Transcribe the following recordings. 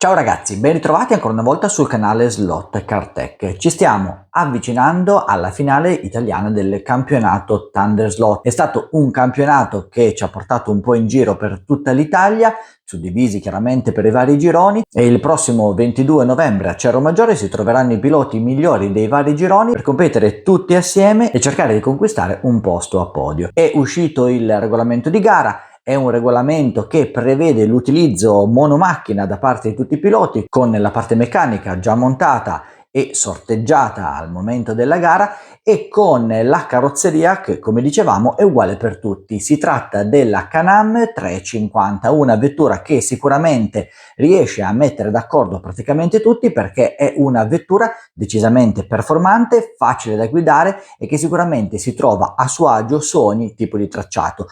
Ciao ragazzi, ben ritrovati ancora una volta sul canale Slot Car Tech. Ci stiamo avvicinando alla finale italiana del campionato Thunder Slot. È stato un campionato che ci ha portato un po' in giro per tutta l'Italia, suddivisi chiaramente per i vari gironi, e il prossimo 22 novembre a Cerro Maggiore si troveranno i piloti migliori dei vari gironi per competere tutti assieme e cercare di conquistare un posto a podio. È uscito il regolamento di gara. È un regolamento che prevede l'utilizzo monomacchina da parte di tutti i piloti, con la parte meccanica già montata e sorteggiata al momento della gara, e con la carrozzeria che, come dicevamo, è uguale per tutti. Si tratta della Can-Am 350, una vettura che sicuramente riesce a mettere d'accordo praticamente tutti, perché è una vettura decisamente performante, facile da guidare e che sicuramente si trova a suo agio su ogni tipo di tracciato.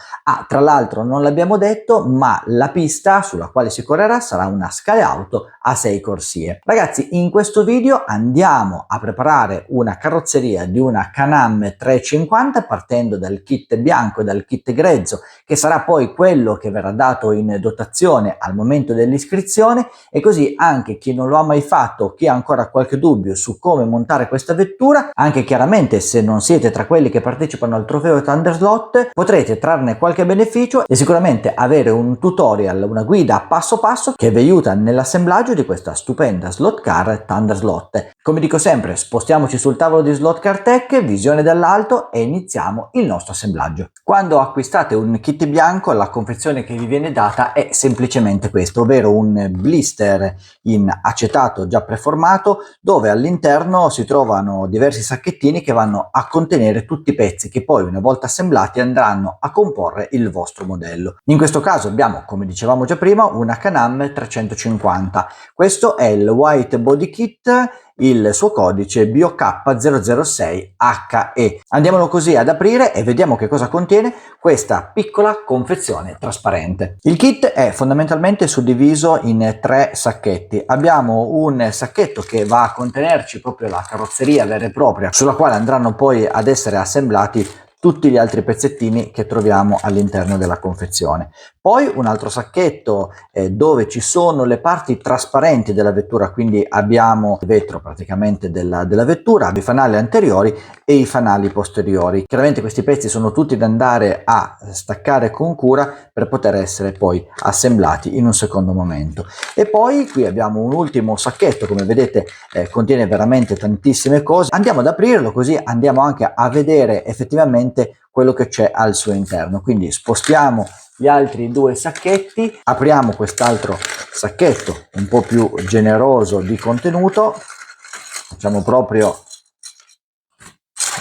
Tra l'altro non l'abbiamo detto, ma la pista sulla quale si correrà sarà una scale auto a 6 corsie. Ragazzi, in questo video andiamo a preparare una carrozzeria di una Can-Am 350 partendo dal kit bianco e dal kit grezzo, che sarà poi quello che verrà dato in dotazione al momento dell'iscrizione, e così anche chi non lo ha mai fatto, chi ha ancora qualche dubbio su come montare questa vettura, anche chiaramente se non siete tra quelli che partecipano al trofeo Thunder Slot, potrete trarne qualche beneficio e sicuramente avere un tutorial, una guida passo passo che vi aiuta nell'assemblaggio di questa stupenda slot car Thunder Slot. Come dico sempre, spostiamoci sul tavolo di Slot Car Tech, visione dall'alto, e iniziamo il nostro assemblaggio. Quando acquistate un kit bianco, la confezione che vi viene data è semplicemente questo, ovvero un blister in acetato già preformato, dove all'interno si trovano diversi sacchettini che vanno a contenere tutti i pezzi che poi, una volta assemblati, andranno a comporre il vostro modello. In questo caso abbiamo, come dicevamo già prima, una Can-Am 350. Questo è il White Body Kit, il suo codice BOK006HE. Andiamolo così ad aprire e vediamo che cosa contiene questa piccola confezione trasparente. Il kit è fondamentalmente suddiviso in 3 sacchetti. Abbiamo un sacchetto che va a contenerci proprio la carrozzeria vera e propria, sulla quale andranno poi ad essere assemblati tutti gli altri pezzettini che troviamo all'interno della confezione. Poi un altro sacchetto dove ci sono le parti trasparenti della vettura, quindi abbiamo il vetro praticamente della vettura, i fanali anteriori e i fanali posteriori. Chiaramente questi pezzi sono tutti da andare a staccare con cura per poter essere poi assemblati in un secondo momento. E poi qui abbiamo un ultimo sacchetto, come vedete contiene veramente tantissime cose. Andiamo ad aprirlo, così andiamo anche a vedere effettivamente quello che c'è al suo interno. Quindi spostiamo gli altri 2 sacchetti, apriamo quest'altro sacchetto un po' più generoso di contenuto, facciamo proprio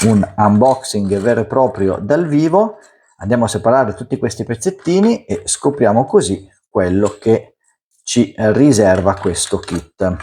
un unboxing vero e proprio dal vivo, andiamo a separare tutti questi pezzettini e scopriamo così quello che ci riserva questo kit.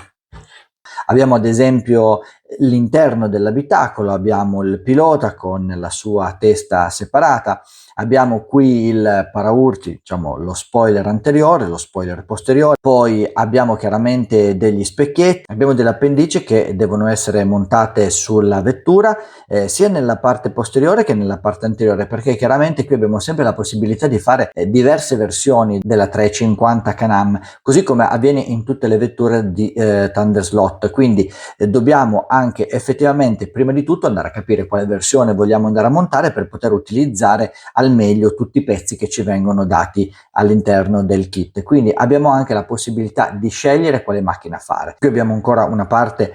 Abbiamo ad esempio l'interno dell'abitacolo, abbiamo il pilota con la sua testa separata, abbiamo qui il paraurti, diciamo lo spoiler anteriore, lo spoiler posteriore, poi abbiamo chiaramente degli specchietti, abbiamo delle appendici che devono essere montate sulla vettura sia nella parte posteriore che nella parte anteriore, perché chiaramente qui abbiamo sempre la possibilità di fare diverse versioni della 350 Can-Am, così come avviene in tutte le vetture di Thunder Slot. Quindi dobbiamo anche effettivamente prima di tutto andare a capire quale versione vogliamo andare a montare per poter utilizzare al meglio tutti i pezzi che ci vengono dati all'interno del kit. Quindi abbiamo anche la possibilità di scegliere quale macchina fare. Qui abbiamo ancora una parte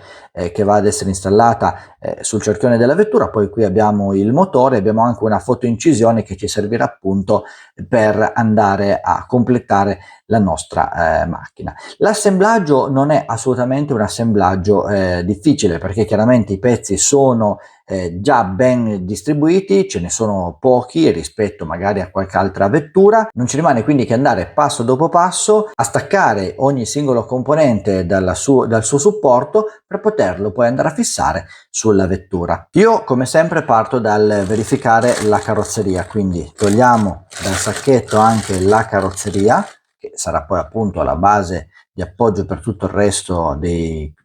che va ad essere installata sul cerchione della vettura, poi qui abbiamo il motore, abbiamo anche una fotoincisione che ci servirà appunto per andare a completare la nostra macchina. L'assemblaggio non è assolutamente un assemblaggio difficile, perché chiaramente i pezzi sono già ben distribuiti, ce ne sono pochi rispetto magari a qualche altra vettura. Non ci rimane quindi che andare passo dopo passo a staccare ogni singolo componente dal suo supporto per poterlo poi andare a fissare sulla vettura. Io come sempre parto dal verificare la carrozzeria, quindi togliamo dal sacchetto anche la carrozzeria, che sarà poi appunto la base di appoggio per tutto il resto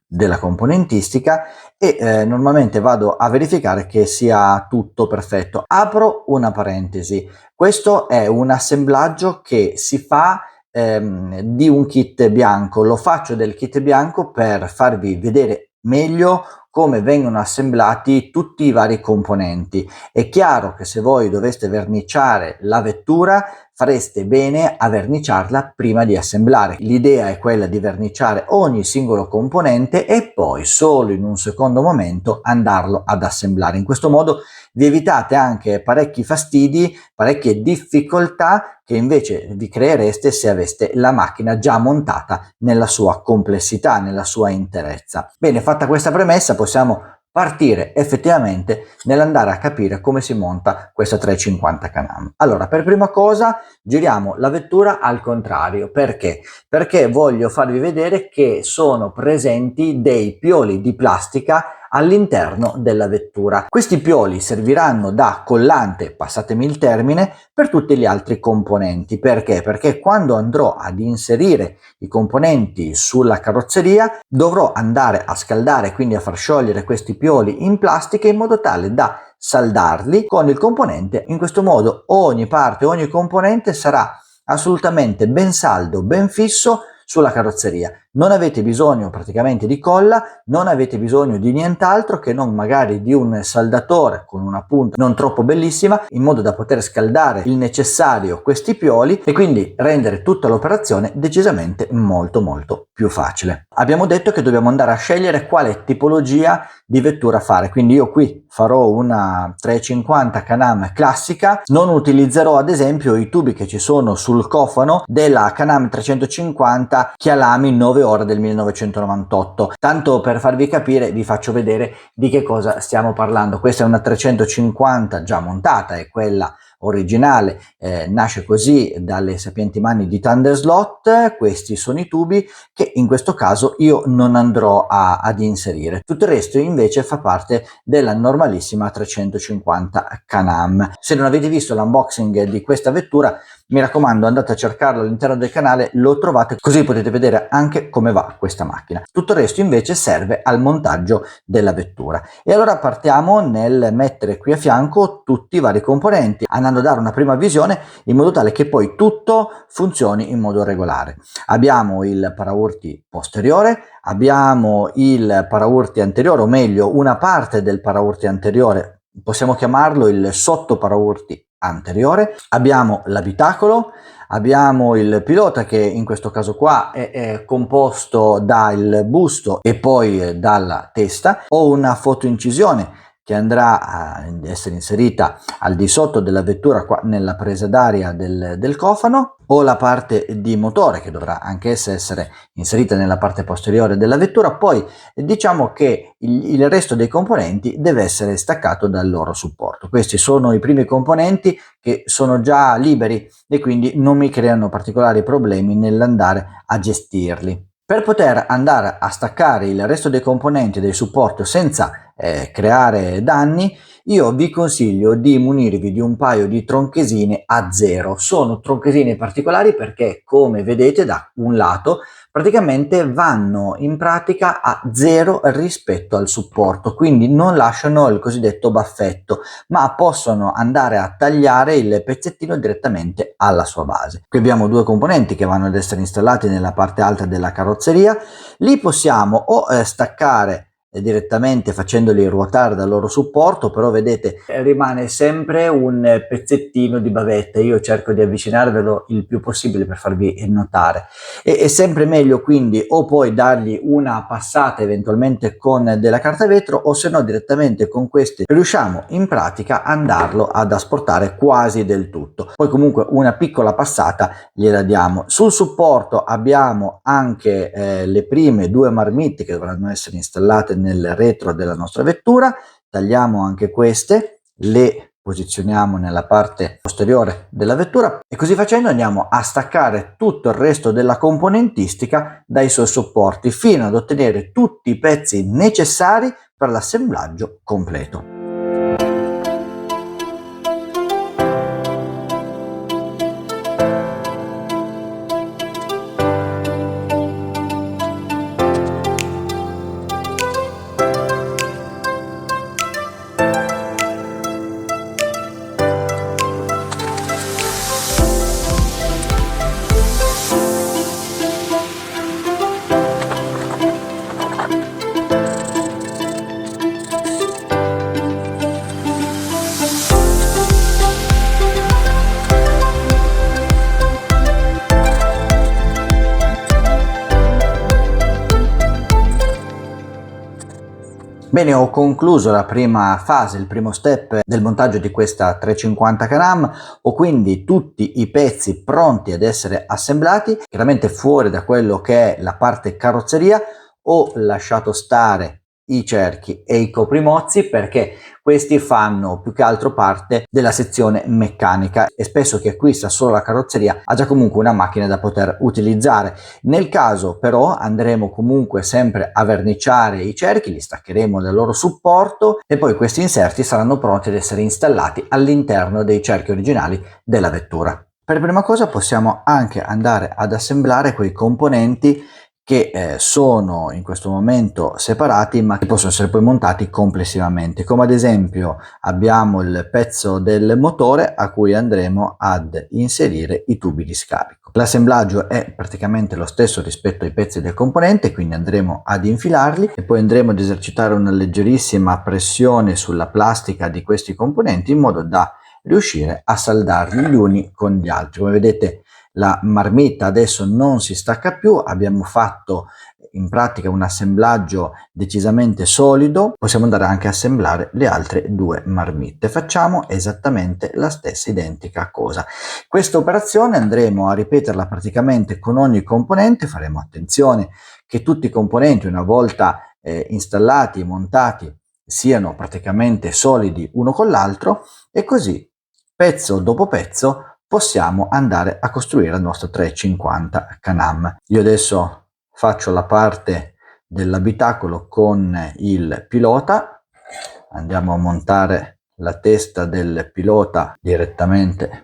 della componentistica, e normalmente vado a verificare che sia tutto perfetto. Apro una parentesi: questo è un assemblaggio che si fa di un kit bianco. Lo faccio del kit bianco per farvi vedere meglio come vengono assemblati tutti i vari componenti. È chiaro che se voi doveste verniciare la vettura fareste bene a verniciarla prima di assemblare. L'idea è quella di verniciare ogni singolo componente e poi solo in un secondo momento andarlo ad assemblare. In questo modo vi evitate anche parecchi fastidi, parecchie difficoltà che invece vi creereste se aveste la macchina già montata nella sua complessità, nella sua interezza. Bene, fatta questa premessa possiamo partire effettivamente nell'andare a capire come si monta questa 350 Can-Am. Allora, per prima cosa giriamo la vettura al contrario. Perché? Perché voglio farvi vedere che sono presenti dei pioli di plastica all'interno della vettura. Questi pioli serviranno da collante, passatemi il termine, per tutti gli altri componenti. Perché? Perché quando andrò ad inserire i componenti sulla carrozzeria dovrò andare a scaldare, quindi a far sciogliere questi pioli in plastica in modo tale da saldarli con il componente. In questo modo ogni parte, ogni componente sarà assolutamente ben saldo, ben fisso sulla carrozzeria. Non avete bisogno praticamente di colla, non avete bisogno di nient'altro che non magari di un saldatore con una punta non troppo bellissima, in modo da poter scaldare il necessario questi pioli e quindi rendere tutta l'operazione decisamente molto più facile. Abbiamo detto che dobbiamo andare a scegliere quale tipologia di vettura fare, quindi io qui farò una 350 Can-Am classica, non utilizzerò ad esempio i tubi che ci sono sul cofano della Can-Am 350 Kyalami 9 ore del 1998. Tanto per farvi capire vi faccio vedere di che cosa stiamo parlando. Questa è una 350 già montata, è quella originale, nasce così dalle sapienti mani di Thunder Slot. Questi sono i tubi che in questo caso io non andrò ad inserire. Tutto il resto invece fa parte della normalissima 350 Can-Am. Se non avete visto l'unboxing di questa vettura, mi raccomando, andate a cercarlo all'interno del canale, lo trovate, così potete vedere anche come va questa macchina. Tutto il resto invece serve al montaggio della vettura. E allora partiamo nel mettere qui a fianco tutti i vari componenti, andando a dare una prima visione in modo tale che poi tutto funzioni in modo regolare. Abbiamo il paraurti posteriore, abbiamo il paraurti anteriore, o meglio una parte del paraurti anteriore, possiamo chiamarlo il sottoparaurti anteriore, abbiamo l'abitacolo, abbiamo il pilota che in questo caso qua è composto dal busto e poi dalla testa. Ho una fotoincisione che andrà a essere inserita al di sotto della vettura qua nella presa d'aria del cofano. Ho la parte di motore che dovrà anch'essa essere inserita nella parte posteriore della vettura. Poi diciamo che il resto dei componenti deve essere staccato dal loro supporto. Questi sono i primi componenti che sono già liberi e quindi non mi creano particolari problemi nell'andare a gestirli. Per poter andare a staccare il resto dei componenti del supporto senza creare danni, io vi consiglio di munirvi di un paio di tronchesine a zero. Sono tronchesine particolari perché, come vedete da un lato, praticamente vanno in pratica a zero rispetto al supporto, quindi non lasciano il cosiddetto baffetto, ma possono andare a tagliare il pezzettino direttamente alla sua base. Qui abbiamo due componenti che vanno ad essere installati nella parte alta della carrozzeria. Li possiamo o staccare direttamente facendoli ruotare dal loro supporto, però vedete rimane sempre un pezzettino di bavetta. Io cerco di avvicinarvelo il più possibile per farvi notare. È sempre meglio quindi o poi dargli una passata eventualmente con della carta vetro, o se no direttamente con questi riusciamo in pratica a andarlo ad asportare quasi del tutto. Poi comunque una piccola passata gliela diamo. Sul supporto abbiamo anche le prime due marmitte che dovranno essere installate nel retro della nostra vettura. Tagliamo anche queste, le posizioniamo nella parte posteriore della vettura e così facendo andiamo a staccare tutto il resto della componentistica dai suoi supporti fino ad ottenere tutti i pezzi necessari per l'assemblaggio completo. Bene, ho concluso la prima fase, il primo step del montaggio di questa 350 Can-Am. Ho quindi tutti i pezzi pronti ad essere assemblati, chiaramente fuori da quello che è la parte carrozzeria. Ho lasciato stare i cerchi e i coprimozzi perché questi fanno più che altro parte della sezione meccanica e spesso chi acquista solo la carrozzeria ha già comunque una macchina da poter utilizzare. Nel caso però andremo comunque sempre a verniciare i cerchi, li staccheremo dal loro supporto e poi questi inserti saranno pronti ad essere installati all'interno dei cerchi originali della vettura. Per prima cosa possiamo anche andare ad assemblare quei componenti che sono in questo momento separati ma che possono essere poi montati complessivamente, come ad esempio abbiamo il pezzo del motore a cui andremo ad inserire i tubi di scarico. L'assemblaggio è praticamente lo stesso rispetto ai pezzi del componente, quindi andremo ad infilarli e poi andremo ad esercitare una leggerissima pressione sulla plastica di questi componenti in modo da riuscire a saldarli gli uni con gli altri. Come vedete la marmitta adesso non si stacca più, abbiamo fatto in pratica un assemblaggio decisamente solido. Possiamo andare anche a assemblare le altre due marmitte, facciamo esattamente la stessa identica cosa. Questa operazione andremo a ripeterla praticamente con ogni componente. Faremo attenzione che tutti i componenti una volta installati e montati siano praticamente solidi uno con l'altro e così pezzo dopo pezzo possiamo andare a costruire il nostro 350 Can-Am. Io adesso faccio la parte dell'abitacolo con il pilota, andiamo a montare la testa del pilota direttamente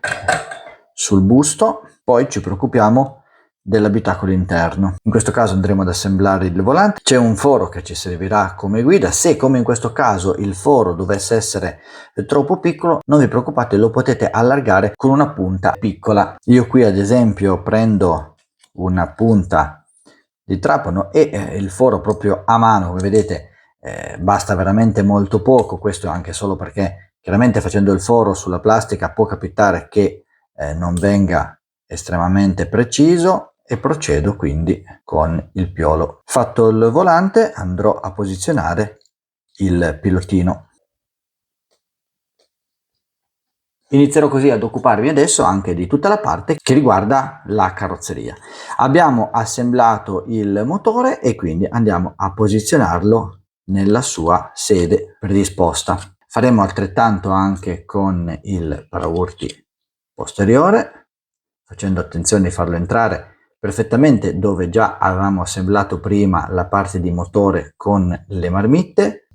sul busto, poi ci preoccupiamo dell'abitacolo interno. In questo caso andremo ad assemblare il volante. C'è un foro che ci servirà come guida. Se come in questo caso il foro dovesse essere troppo piccolo, non vi preoccupate, lo potete allargare con una punta piccola. Io qui ad esempio prendo una punta di trapano e il foro proprio a mano, come vedete basta veramente molto poco. Questo anche solo perché chiaramente facendo il foro sulla plastica può capitare che non venga estremamente preciso e procedo quindi con il piolo. Fatto il volante andrò a posizionare il pilotino. Inizierò così ad occuparmi adesso anche di tutta la parte che riguarda la carrozzeria. Abbiamo assemblato il motore e quindi andiamo a posizionarlo nella sua sede predisposta. Faremo altrettanto anche con il paraurti posteriore, facendo attenzione di farlo entrare perfettamente dove già avevamo assemblato prima la parte di motore con le marmitte.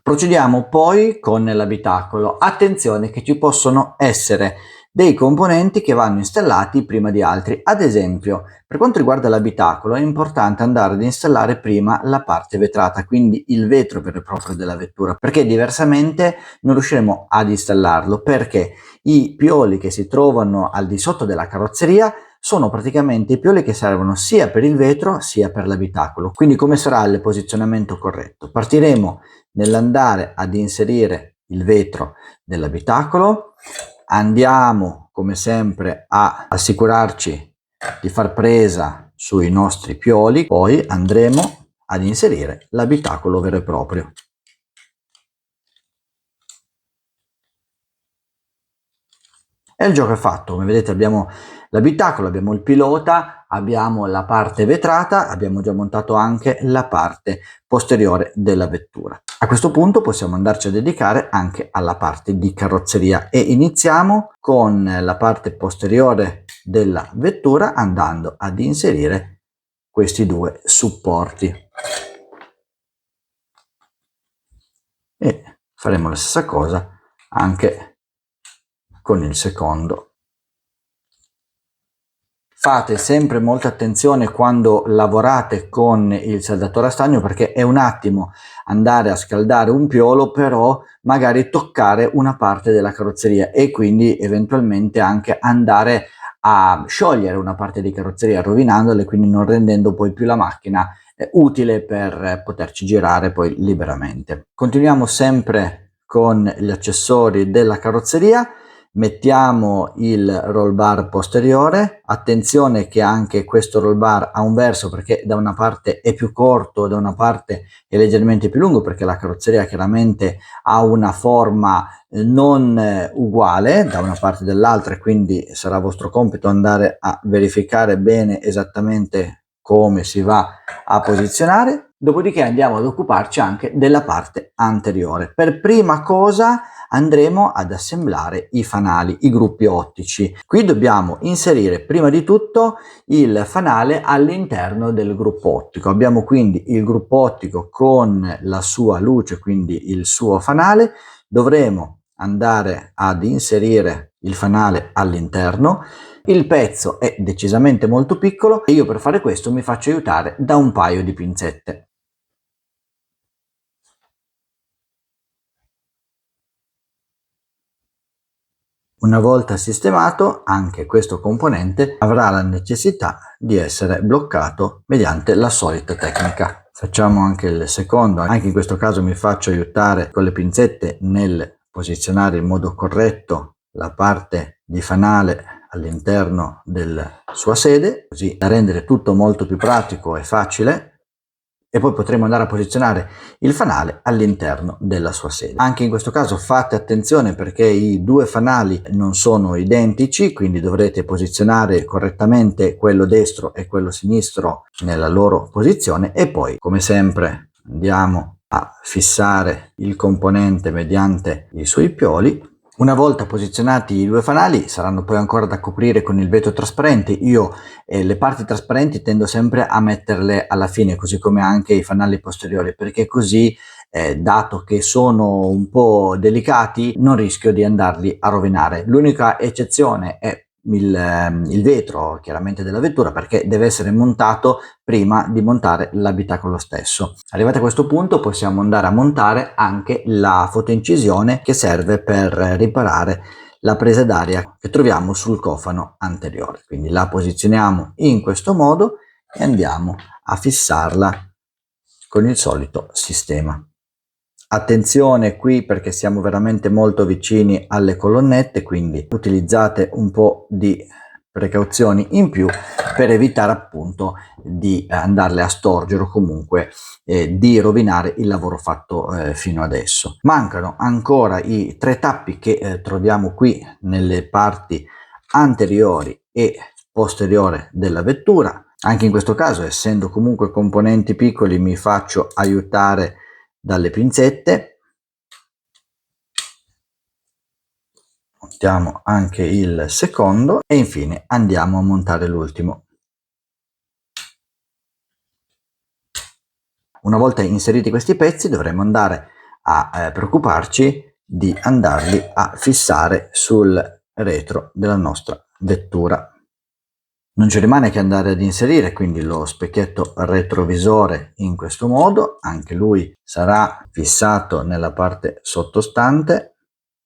Procediamo poi con l'abitacolo. Attenzione che ci possono essere dei componenti che vanno installati prima di altri. Ad esempio, per quanto riguarda l'abitacolo è importante andare ad installare prima la parte vetrata, quindi il vetro vero e proprio della vettura, perché diversamente non riusciremo ad installarlo, perché i pioli che si trovano al di sotto della carrozzeria sono praticamente i pioli che servono sia per il vetro sia per l'abitacolo. Quindi come sarà il posizionamento corretto? Partiremo nell'andare ad inserire il vetro dell'abitacolo, andiamo come sempre a assicurarci di far presa sui nostri pioli, poi andremo ad inserire l'abitacolo vero e proprio. E il gioco è fatto. Come vedete abbiamo l'abitacolo, abbiamo il pilota, abbiamo la parte vetrata, abbiamo già montato anche la parte posteriore della vettura. A questo punto possiamo andarci a dedicare anche alla parte di carrozzeria e iniziamo con la parte posteriore della vettura andando ad inserire questi due supporti e faremo la stessa cosa anche con il secondo. Fate sempre molta attenzione quando lavorate con il saldatore a stagno, perché è un attimo andare a scaldare un piolo, però magari toccare una parte della carrozzeria e quindi eventualmente anche andare a sciogliere una parte di carrozzeria rovinandola e quindi non rendendo poi più la macchina utile per poterci girare poi liberamente. Continuiamo sempre con gli accessori della carrozzeria. mettiamo il roll bar posteriore. Attenzione che anche questo roll bar ha un verso, perché da una parte è più corto, da una parte è leggermente più lungo, perché la carrozzeria chiaramente ha una forma non uguale da una parte e dall'altra, e quindi sarà vostro compito andare a verificare bene esattamente come si va a posizionare. Dopodiché andiamo ad occuparci anche della parte anteriore. Per prima cosa andremo ad assemblare i fanali, i gruppi ottici. Qui dobbiamo inserire prima di tutto il fanale all'interno del gruppo ottico. Abbiamo quindi il gruppo ottico con la sua luce, quindi il suo fanale. Dovremo andare ad inserire il fanale all'interno. Il pezzo è decisamente molto piccolo e io per fare questo mi faccio aiutare da un paio di pinzette. Una volta sistemato, anche questo componente avrà la necessità di essere bloccato mediante la solita tecnica. Facciamo anche il secondo. Anche in questo caso mi faccio aiutare con le pinzette nel posizionare in modo corretto la parte di fanale all'interno della sua sede, così da rendere tutto molto più pratico e facile. E poi potremo andare a posizionare il fanale all'interno della sua sede. Anche in questo caso fate attenzione, perché i due fanali non sono identici, quindi dovrete posizionare correttamente quello destro e quello sinistro nella loro posizione, e poi come sempre andiamo a fissare il componente mediante i suoi pioli. Una volta posizionati i due fanali saranno poi ancora da coprire con il vetro trasparente. Io le parti trasparenti tendo sempre a metterle alla fine, così come anche i fanali posteriori, perché così dato che sono un po' delicati non rischio di andarli a rovinare. L'unica eccezione è il vetro chiaramente della vettura, perché deve essere montato prima di montare l'abitacolo stesso. Arrivati a questo punto possiamo andare a montare anche la fotoincisione che serve per riparare la presa d'aria che troviamo sul cofano anteriore. Quindi la posizioniamo in questo modo e andiamo a fissarla con il solito sistema. Attenzione qui, perché siamo veramente molto vicini alle colonnette, quindi utilizzate un po' di precauzioni in più per evitare appunto di andarle a storgere o comunque di rovinare il lavoro fatto fino adesso. Mancano ancora i tre tappi che troviamo qui nelle parti anteriori e posteriore della vettura. Anche in questo caso, essendo comunque componenti piccoli, mi faccio aiutare dalle pinzette. Montiamo anche il secondo e infine andiamo a montare l'ultimo. Una volta inseriti questi pezzi dovremo andare a preoccuparci di andarli a fissare sul retro della nostra vettura. Non ci rimane che andare ad inserire quindi lo specchietto retrovisore in questo modo, anche lui sarà fissato nella parte sottostante,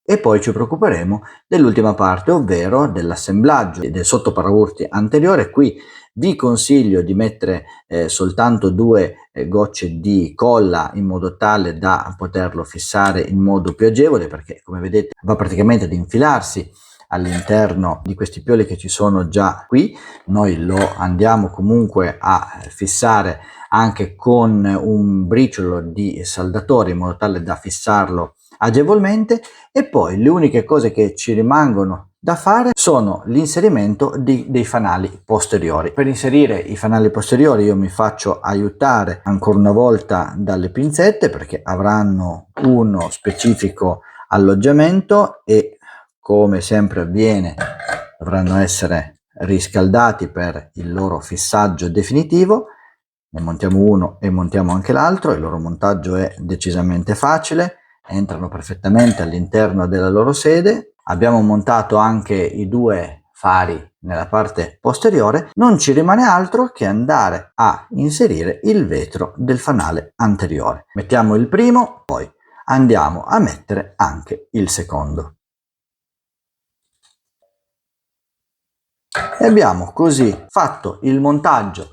e poi ci preoccuperemo dell'ultima parte, ovvero dell'assemblaggio del sottoparaurti anteriore. Qui vi consiglio di mettere soltanto due gocce di colla in modo tale da poterlo fissare in modo più agevole, perché come vedete va praticamente ad infilarsi all'interno di questi pioli che ci sono già qui. Noi lo andiamo comunque a fissare anche con un briciolo di saldatore in modo tale da fissarlo agevolmente, e poi le uniche cose che ci rimangono da fare sono l'inserimento dei fanali posteriori. Per inserire i fanali posteriori io mi faccio aiutare ancora una volta dalle pinzette, perché avranno uno specifico alloggiamento e come sempre avviene dovranno essere riscaldati per il loro fissaggio definitivo. Ne montiamo uno e montiamo anche l'altro. Il loro montaggio è decisamente facile, entrano perfettamente all'interno della loro sede. Abbiamo montato anche i due fari nella parte posteriore. Non ci rimane altro che andare a inserire il vetro del fanale anteriore. Mettiamo il primo, poi andiamo a mettere anche il secondo. E abbiamo così fatto il montaggio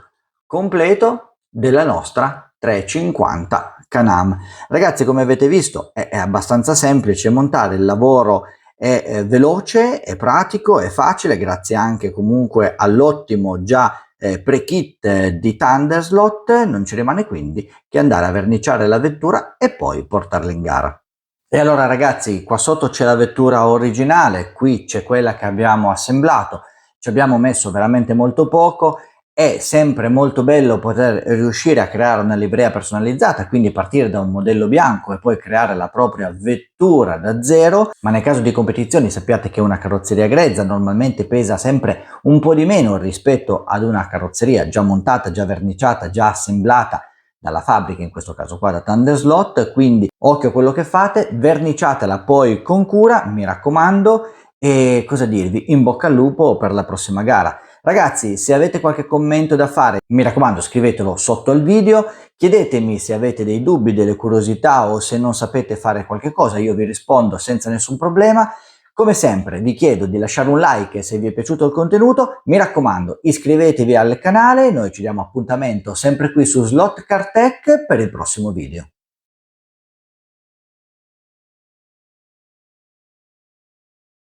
completo della nostra 350 Can-Am. Ragazzi, come avete visto è abbastanza semplice montare. Il lavoro è veloce, è pratico, è facile, grazie anche comunque all'ottimo già pre-kit di Thunderslot. Non ci rimane quindi che andare a verniciare la vettura e poi portarla in gara. E allora ragazzi, qua sotto c'è la vettura originale, qui c'è quella che abbiamo assemblato, ci abbiamo messo veramente molto poco. È sempre molto bello poter riuscire a creare una livrea personalizzata, quindi partire da un modello bianco e poi creare la propria vettura da zero, ma nel caso di competizioni sappiate che una carrozzeria grezza normalmente pesa sempre un po' di meno rispetto ad una carrozzeria già montata, già verniciata, già assemblata dalla fabbrica, in questo caso qua da Thunderslot. Quindi occhio a quello che fate, verniciatela poi con cura, mi raccomando. E cosa dirvi, in bocca al lupo per la prossima gara. Ragazzi, se avete qualche commento da fare, mi raccomando scrivetelo sotto al video, chiedetemi se avete dei dubbi, delle curiosità o se non sapete fare qualche cosa, io vi rispondo senza nessun problema. Come sempre vi chiedo di lasciare un like se vi è piaciuto il contenuto, mi raccomando iscrivetevi al canale, noi ci diamo appuntamento sempre qui su Slot Car Tech per il prossimo video.